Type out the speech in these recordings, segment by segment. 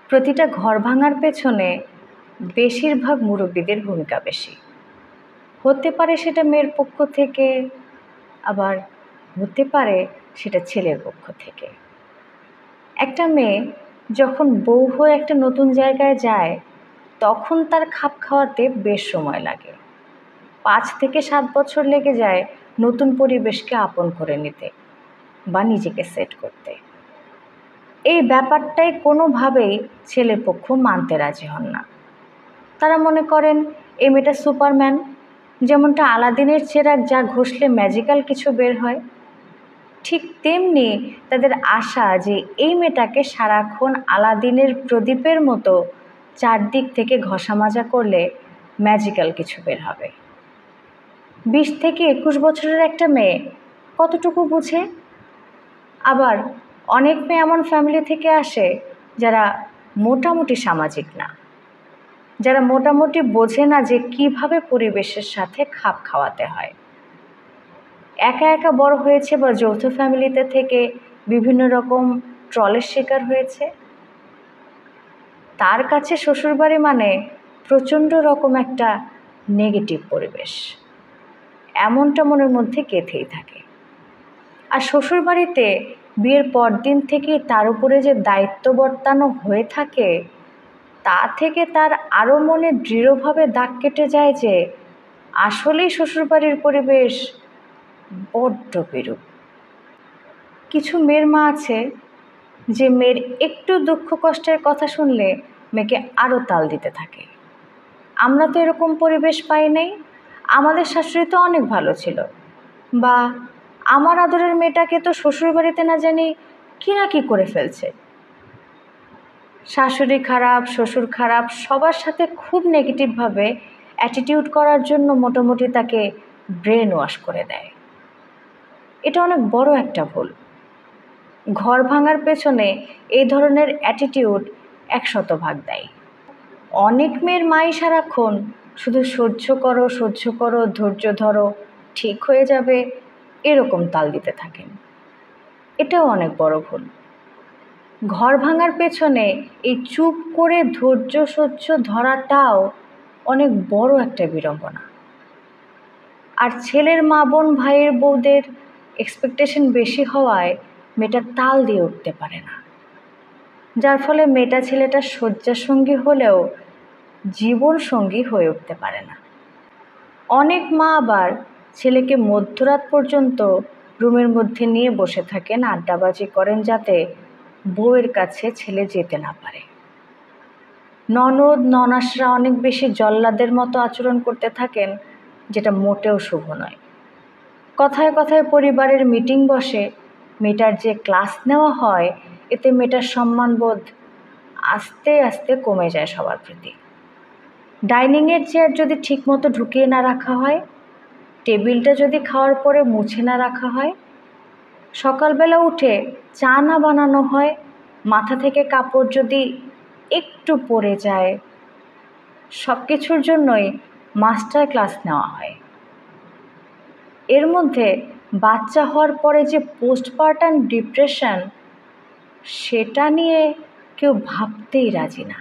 প্রতিটা ঘর ভাঙার পেছনে বেশিরভাগ মুরব্বীদের ভূমিকা বেশি। হতে পারে সেটা মেয়ের পক্ষ থেকে, আবার হতে পারে সেটা ছেলের পক্ষ থেকে। একটা মেয়ে যখন বউ হয়ে একটা নতুন জায়গায় যায়, তখন তার খাপ খাওয়াতে বেশ সময় লাগে। 5 থেকে 7 বছর লেগে যায় নতুন পরিবেশকে আপন করে নিতে বা নিজেকে সেট করতে। এই ব্যাপারটাই কোনোভাবেই ছেলের পক্ষ মানতে রাজি হন না। তারা মনে করেন এই মেয়েটা সুপারম্যান, যেমনটা আলাদিনের চেরাগ যা ঘষলে ম্যাজিক্যাল কিছু বের হয়, ঠিক তেমনি তাদের আশা যে এই মেয়েটাকে সারাক্ষণ আলাদিনের প্রদীপের মতো চারদিক থেকে ঘষা মাজা করলে ম্যাজিক্যাল কিছু বের হবে। 20 থেকে 21 বছরের একটা মেয়ে কতটুকু বুঝে? আবার অনেক মেয়ে এমন ফ্যামিলি থেকে আসে যারা মোটামুটি সামাজিক না, যারা মোটামুটি বোঝে না যে কিভাবে পরিবেশের সাথে খাপ খাওয়াতে হয়। একা একা বড় হয়েছে বা যৌথ ফ্যামিলিতে থেকে বিভিন্ন রকম ট্রলের শিকার হয়েছে। তার কাছে শ্বশুরবাড়ি মানে প্রচণ্ড রকম একটা নেগেটিভ পরিবেশ, এমনটা মনের মধ্যে গেঁথেই থাকে। আর শ্বশুরবাড়িতে বিয়ের পরদিন থেকে তার উপরে যে দায়িত্ব বর্তানো হয়ে থাকে, তা থেকে তার আরও মনে দৃঢ়ভাবে দাগ কেটে যায় যে আসলেই শ্বশুরবাড়ির পরিবেশ বড্ড বিরূপ। কিছু মেয়ের মা আছে যে মেয়ের একটু দুঃখ কষ্টের কথা শুনলে মেয়েকে আরও তাল দিতে থাকে। আমরা তো এরকম পরিবেশ পাই নাই, আমাদের শাশুড়ি তো অনেক ভালো ছিল, বা আমার আদরের মেয়েটাকে তো শ্বশুরবাড়িতে না জানি কি না কি করে ফেলছে। শাশুড়ি খারাপ, শ্বশুর খারাপ, সবার সাথে খুব নেগেটিভভাবে অ্যাটিটিউড করার জন্য মোটামুটি তাকে ব্রেন ওয়াশ করে দেয়। এটা অনেক বড় একটা ভুল। ঘর ভাঙার পেছনে এই ধরনের অ্যাটিটিউড 100% দেয়। অনেক মেয়ের মাই সারাক্ষণ শুধু সহ্য করো, ধৈর্য ধরো, ঠিক হয়ে যাবে, এরকম তাল দিতে থাকেন। এটাও অনেক বড় ভুল। ঘর ভাঙার পেছনে এই চুপ করে ধৈর্য সহ্য ধরাটাও অনেক বড় একটা বিড়ম্বনা। আর ছেলের মা বোন ভাইয়ের বউদের এক্সপেকটেশন বেশি হওয়ায় মেয়েটা তাল দিয়ে উঠতে পারে না, যার ফলে মেয়েটা ছেলেটা শয্যাসঙ্গী হলেও জীবন সঙ্গী হয়ে উঠতে পারে না। অনেক মা আবার ছেলেকে মধ্যরাত পর্যন্ত রুমের মধ্যে নিয়ে বসে থাকেন, আড্ডাবাজি করেন, যাতে বউয়ের কাছে ছেলে যেতে না পারে। ননদ ননাসরা অনেক বেশি জল্লাদের মতো আচরণ করতে থাকেন, যেটা মোটেও শুভ নয়। কথায় কথায় পরিবারের মিটিং বসে, মেয়েটার যে ক্লাস নেওয়া হয়, এতে মেয়েটার সম্মানবোধ আস্তে আস্তে কমে যায় সবার প্রতি। ডাইনিংয়ের চেয়ার যদি ঠিকমতো ঢুকিয়ে না রাখা হয়, টেবিলটা যদি খাওয়ার পরে মুছে না রাখা হয়, সকালবেলা উঠে চা না বানানো হয়, মাথা থেকে কাপড় যদি একটু পড়ে যায়, সব কিছুর জন্যই মাস্টার ক্লাস নেওয়া হয়। এর মধ্যে বাচ্চা হওয়ার পরে যে পোস্টপার্টাম ডিপ্রেশন, সেটা নিয়ে কেউ ভাবতেই রাজি না।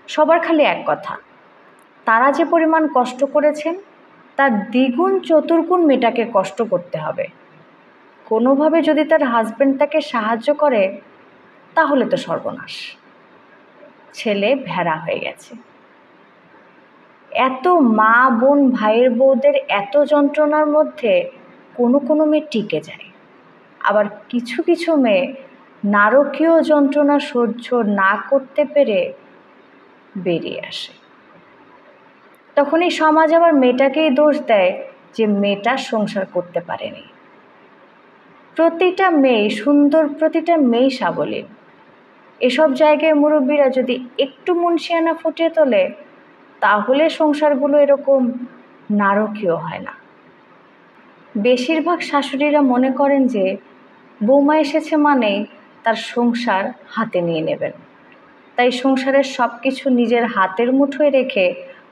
সবার খালি এক কথা, তারা যে পরিমাণ কষ্ট করেছেন তার দ্বিগুণ চতুর্গুণ মেয়েটাকে কষ্ট করতে হবে। কোনোভাবে যদি তার হাজব্যান্ড তাকে সাহায্য করে, তাহলে তো সর্বনাশ, ছেলে ভেড়া হয়ে গেছে। এত মা বোন ভাইয়ের বউদের এত যন্ত্রণার মধ্যে কোনো কোনো মেয়ে টিকে যায়, আবার কিছু কিছু মেয়ে নারকীয় যন্ত্রণা সহ্য না করতে পেরে বেরিয়ে আসে। তখনই সমাজ আবার মেয়েটাকেই দোষ দেয় যে মেয়েটা সংসার করতে পারেনি। প্রতিটা মেয়ে সুন্দর, প্রতিটা মেয়ে সাবলীল। এসব জায়গায় মুরব্বীরা যদি একটু মুনশিয়ানা ফুটিয়ে তোলে, তাহলে সংসারগুলো এরকম নারকীয় হয় না। বেশিরভাগ শাশুড়িরা মনে করেন যে বৌমা এসেছে মানেই তার সংসার হাতে নিয়ে নেবেন, তাই সংসারের সব কিছু নিজের হাতের মুঠোয় রেখে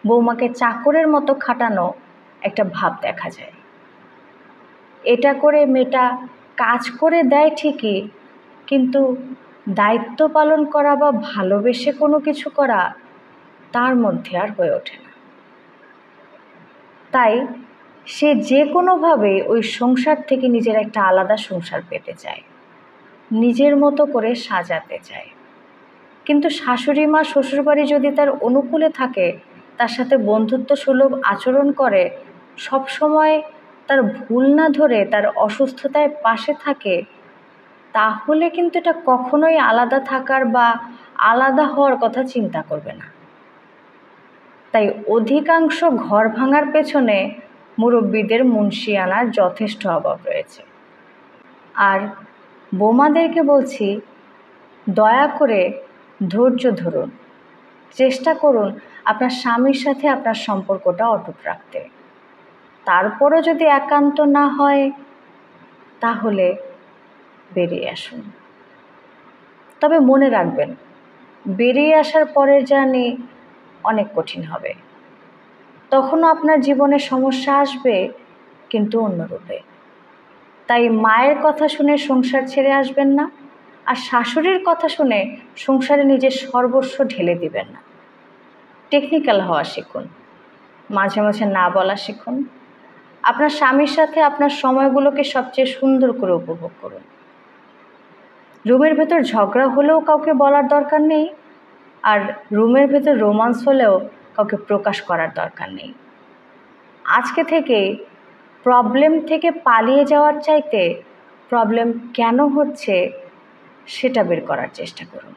বৌমাকে চাকরের মতো খাটানো একটা ভাব দেখা যায়। এটা করে মেয়েটা কাজ করে দেয় ঠিকই, কিন্তু দায়িত্ব পালন করা বা ভালোবেসে কোনো কিছু করা তার মধ্যে আর হয়ে ওঠে না। তাই সে যে কোনোভাবে ওই সংসার থেকে নিজের একটা আলাদা সংসার পেতে চায়, নিজের মতো করে সাজাতে চায়। কিন্তু শাশুড়ি মা শ্বশুরবাড়ি যদি তার অনুকূলে থাকে, তার সাথে বন্ধুত্ব সুলভ আচরণ করে, সব সময় তার ভুল না ধরে তার অসুস্থতায় পাশে থাকে, তাহলে কিন্তু এটা কখনোই আলাদা থাকার বা আলাদা হওয়ার কথা চিন্তা করবে না। তাই অধিকাংশ ঘর ভাঙার পেছনে মুরব্বীদের মুনশিয়ানার যথেষ্ট অভাব রয়েছে। আর বোমাদেরকে বলছি, দয়া করে ধৈর্য ধরুন, চেষ্টা করুন আপনার স্বামীর সাথে আপনার সম্পর্কটা অটুট রাখতে। তারপরও যদি একান্ত না হয়, তাহলে বেরিয়ে আসুন। তবে মনে রাখবেন, বেরিয়ে আসার পরের জার্নি অনেক কঠিন হবে। তখনও আপনার জীবনে সমস্যা আসবে, কিন্তু অন্য রূপে। তাই মায়ের কথা শুনে সংসার ছেড়ে আসবেন না, আর শাশুড়ির কথা শুনে সংসারে নিজের সর্বস্ব ঢেলে দিবেন না। টেকনিক্যাল হওয়া শিখুন, মাঝে মাঝে না বলা শিখুন। আপনার স্বামীর সাথে আপনার সময়গুলোকে সবচেয়ে সুন্দর করে উপভোগ করুন। রুমের ভেতর ঝগড়া হলেও কাউকে বলার দরকার নেই, আর রুমের ভেতর রোমান্স হলেও কাউকে প্রকাশ করার দরকার নেই। আজকে থেকে প্রবলেম থেকে পালিয়ে যাওয়ার চাইতে প্রবলেম কেন হচ্ছে সেটা বের করার চেষ্টা করুন।